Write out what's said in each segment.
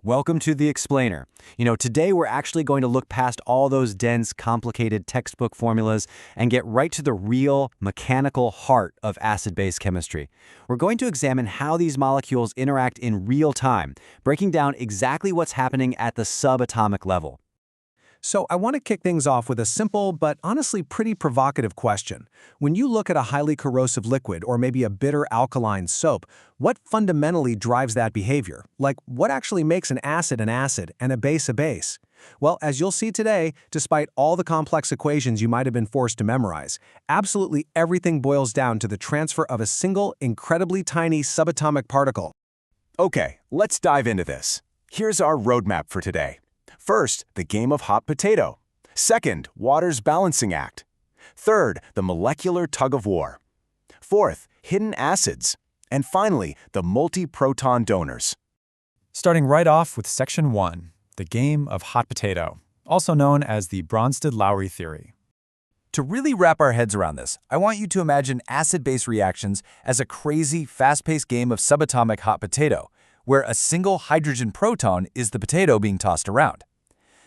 Welcome to The Explainer. Today we're actually going to look past all those dense, complicated textbook formulas and get right to the real, mechanical heart of acid-base chemistry. We're going to examine how these molecules interact in real time, breaking down exactly what's happening at the subatomic level. So I want to kick things off with a simple but honestly pretty provocative question. When you look at a highly corrosive liquid or maybe a bitter alkaline soap, what fundamentally drives that behavior? Like, what actually makes an acid and a base a base? Well, as you'll see today, despite all the complex equations you might have been forced to memorize, absolutely everything boils down to the transfer of a single, incredibly tiny subatomic particle. Okay, let's dive into this. Here's our roadmap for today. First, the game of hot potato. Second, water's balancing act. Third, the molecular tug-of-war. Fourth, hidden acids. And finally, the multi-proton donors. Starting right off with Section 1, the game of hot potato, also known as the Bronsted-Lowry theory. To really wrap our heads around this, I want you to imagine acid-base reactions as a crazy, fast-paced game of subatomic hot potato, where a single hydrogen proton is the potato being tossed around.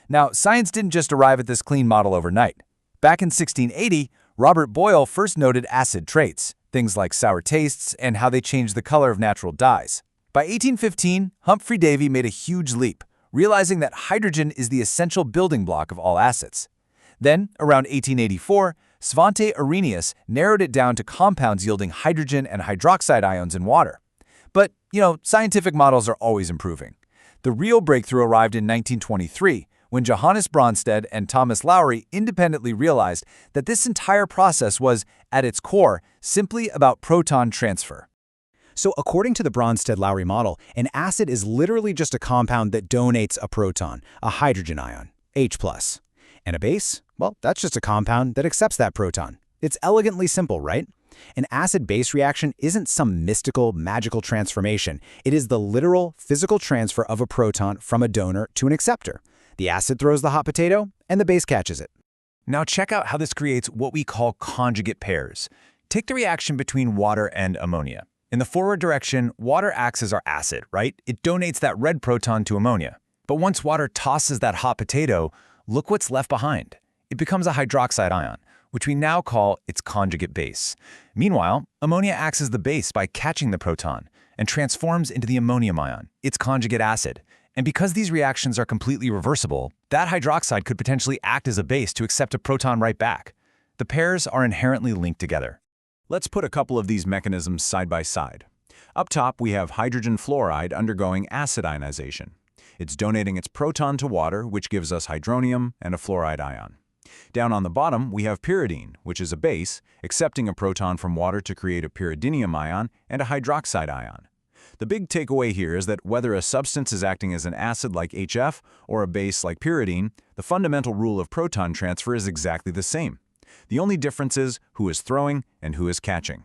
Now, science didn't just arrive at this clean model overnight. Back in 1680, Robert Boyle first noted acid traits, things like sour tastes and how they change the color of natural dyes. By 1815, Humphrey Davy made a huge leap, realizing that hydrogen is the essential building block of all acids. Then, around 1884, Svante Arrhenius narrowed it down to compounds yielding hydrogen and hydroxide ions in water. But, scientific models are always improving. The real breakthrough arrived in 1923, when Johannes Bronsted and Thomas Lowry independently realized that this entire process was, at its core, simply about proton transfer. So according to the Bronsted-Lowry model, an acid is literally just a compound that donates a proton, a hydrogen ion, H+. And a base? Well, that's just a compound that accepts that proton. It's elegantly simple, right? An acid-base reaction isn't some mystical, magical transformation. It is the literal, physical transfer of a proton from a donor to an acceptor. The acid throws the hot potato, and the base catches it. Now check out how this creates what we call conjugate pairs. Take the reaction between water and ammonia. In the forward direction, water acts as our acid, right? It donates that red proton to ammonia. But once water tosses that hot potato, look what's left behind. It becomes a hydroxide ion, which we now call its conjugate base. Meanwhile, ammonia acts as the base by catching the proton and transforms into the ammonium ion, its conjugate acid. And because these reactions are completely reversible, that hydroxide could potentially act as a base to accept a proton right back. The pairs are inherently linked together. Let's put a couple of these mechanisms side by side. Up top, we have hydrogen fluoride undergoing acid ionization. It's donating its proton to water, which gives us hydronium and a fluoride ion. Down on the bottom, we have pyridine, which is a base, accepting a proton from water to create a pyridinium ion and a hydroxide ion. The big takeaway here is that whether a substance is acting as an acid like HF or a base like pyridine, the fundamental rule of proton transfer is exactly the same. The only difference is who is throwing and who is catching.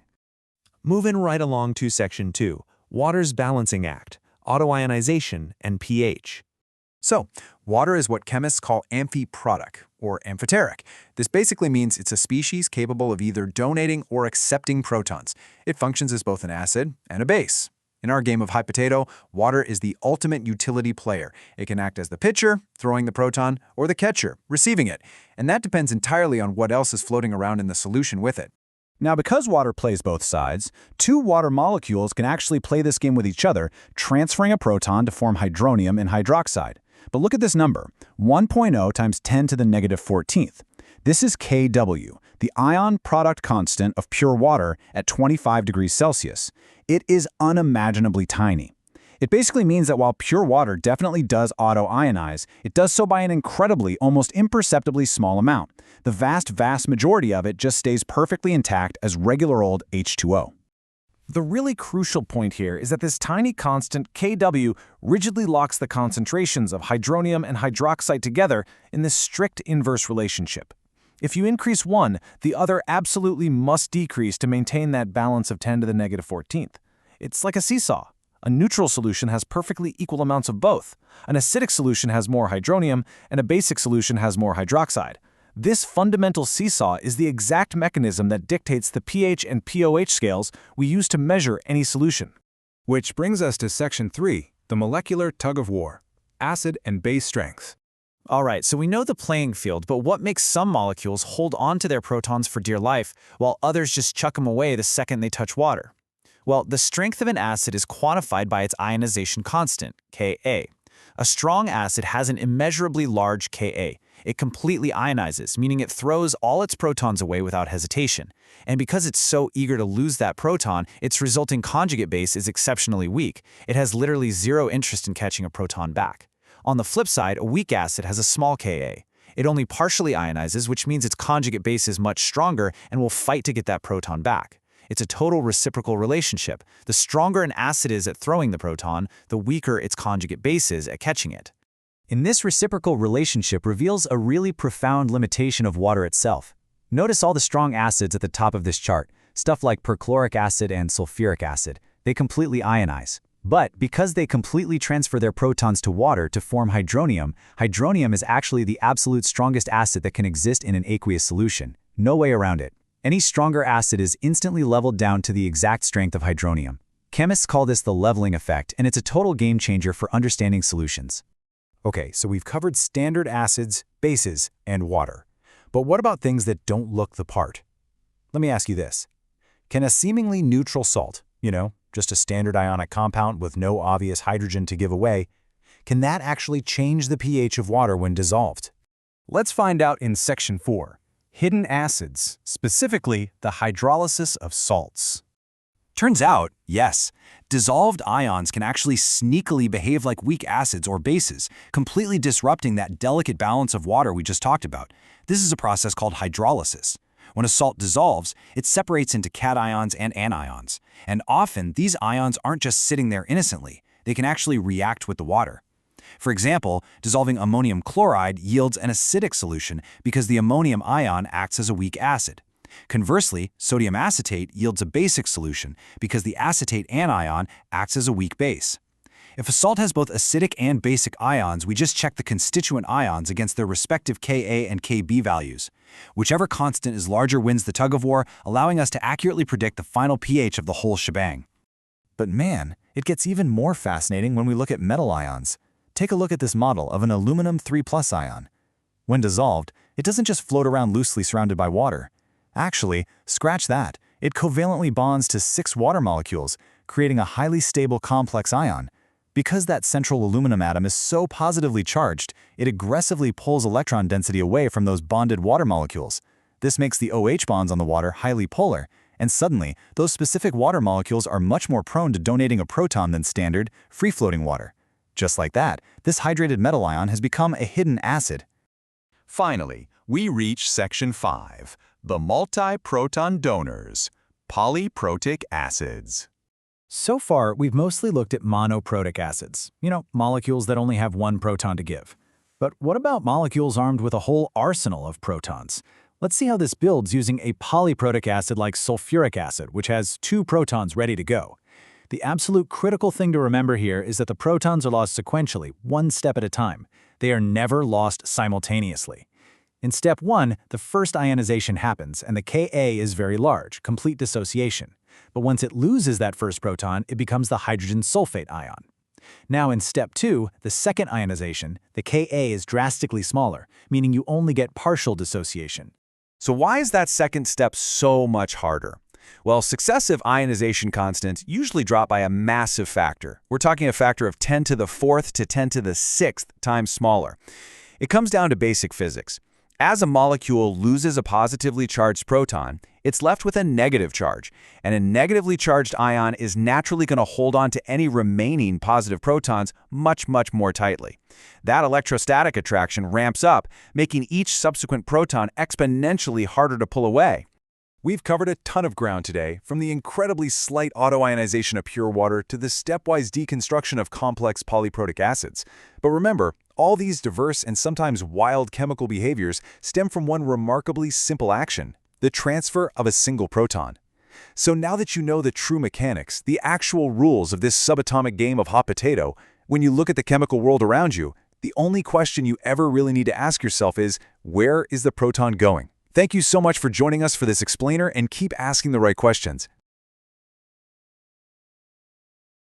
Moving right along to Section 2, water's balancing act, autoionization, and pH. So, water is what chemists call amphiprotic, or amphoteric. This basically means it's a species capable of either donating or accepting protons. It functions as both an acid and a base. In our game of hot potato, water is the ultimate utility player. It can act as the pitcher, throwing the proton, or the catcher, receiving it. And that depends entirely on what else is floating around in the solution with it. Now, because water plays both sides, two water molecules can actually play this game with each other, transferring a proton to form hydronium and hydroxide. But look at this number, 1.0 times 10 to the negative 14th. This is Kw, the ion product constant of pure water at 25 degrees Celsius. It is unimaginably tiny. It basically means that while pure water definitely does auto-ionize, it does so by an incredibly, almost imperceptibly small amount. The vast majority of it just stays perfectly intact as regular old H2O. The really crucial point here is that this tiny constant, Kw, rigidly locks the concentrations of hydronium and hydroxide together in this strict inverse relationship. If you increase one, the other absolutely must decrease to maintain that balance of 10 to the negative 14th. It's like a seesaw. A neutral solution has perfectly equal amounts of both. An acidic solution has more hydronium, and a basic solution has more hydroxide. This fundamental seesaw is the exact mechanism that dictates the pH and pOH scales we use to measure any solution. Which brings us to Section 3, the molecular tug-of-war. acid and base strength. All right, so we know the playing field, but what makes some molecules hold on to their protons for dear life, while others just chuck them away the second they touch water? Well, the strength of an acid is quantified by its ionization constant, Ka. A strong acid has an immeasurably large Ka. It completely ionizes, meaning it throws all its protons away without hesitation. And because it's so eager to lose that proton, its resulting conjugate base is exceptionally weak. It has literally zero interest in catching a proton back. On the flip side, a weak acid has a small Ka. It only partially ionizes, which means its conjugate base is much stronger and will fight to get that proton back. It's a total reciprocal relationship. The stronger an acid is at throwing the proton, the weaker its conjugate base is at catching it. And this reciprocal relationship reveals a really profound limitation of water itself. Notice all the strong acids at the top of this chart, stuff like perchloric acid and sulfuric acid. They completely ionize. But because they completely transfer their protons to water to form hydronium, hydronium is actually the absolute strongest acid that can exist in an aqueous solution. No way around it. Any stronger acid is instantly leveled down to the exact strength of hydronium. Chemists call this the leveling effect, and it's a total game changer for understanding solutions. Okay, so we've covered standard acids, bases, and water. But what about things that don't look the part? Let me ask you this. Can a seemingly neutral salt, just a standard ionic compound with no obvious hydrogen to give away, can that actually change the pH of water when dissolved? Let's find out in Section 4, Hidden Acids, specifically the hydrolysis of salts. Turns out, yes, dissolved ions can actually sneakily behave like weak acids or bases, completely disrupting that delicate balance of water we just talked about. This is a process called hydrolysis. When a salt dissolves, it separates into cations and anions. And often, these ions aren't just sitting there innocently. They can actually react with the water. For example, dissolving ammonium chloride yields an acidic solution because the ammonium ion acts as a weak acid. Conversely, sodium acetate yields a basic solution because the acetate anion acts as a weak base. If a salt has both acidic and basic ions, we just check the constituent ions against their respective Ka and Kb values. Whichever constant is larger wins the tug-of-war, allowing us to accurately predict the final pH of the whole shebang. But man, it gets even more fascinating when we look at metal ions. Take a look at this model of an aluminum 3+ ion. When dissolved, it doesn't just float around loosely surrounded by water. Actually, scratch that. It covalently bonds to 6 water molecules, creating a highly stable complex ion. Because that central aluminum atom is so positively charged, it aggressively pulls electron density away from those bonded water molecules. This makes the OH bonds on the water highly polar, and suddenly, those specific water molecules are much more prone to donating a proton than standard, free-floating water. Just like that, this hydrated metal ion has become a hidden acid. Finally, we reach Section 5, the multi-proton donors, polyprotic acids. So far, we've mostly looked at monoprotic acids, molecules that only have one proton to give. But what about molecules armed with a whole arsenal of protons? Let's see how this builds using a polyprotic acid like sulfuric acid, which has 2 protons ready to go. The absolute critical thing to remember here is that the protons are lost sequentially, one step at a time. They are never lost simultaneously. In step 1, the first ionization happens, and the Ka is very large, complete dissociation. But once it loses that first proton, it becomes the hydrogen sulfate ion. Now in step 2, the second ionization, the Ka is drastically smaller, meaning you only get partial dissociation. So why is that second step so much harder? Well, successive ionization constants usually drop by a massive factor. We're talking a factor of 10 to the 4th to 10 to the 6th times smaller. It comes down to basic physics. As a molecule loses a positively charged proton, it's left with a negative charge, and a negatively charged ion is naturally going to hold on to any remaining positive protons much more tightly. That electrostatic attraction ramps up, making each subsequent proton exponentially harder to pull away. We've covered a ton of ground today, from the incredibly slight autoionization of pure water to the stepwise deconstruction of complex polyprotic acids. But remember, all these diverse and sometimes wild chemical behaviors stem from one remarkably simple action: the transfer of a single proton. So now that you know the true mechanics, the actual rules of this subatomic game of hot potato, when you look at the chemical world around you, the only question you ever really need to ask yourself is, where is the proton going? Thank you so much for joining us for this explainer, and keep asking the right questions.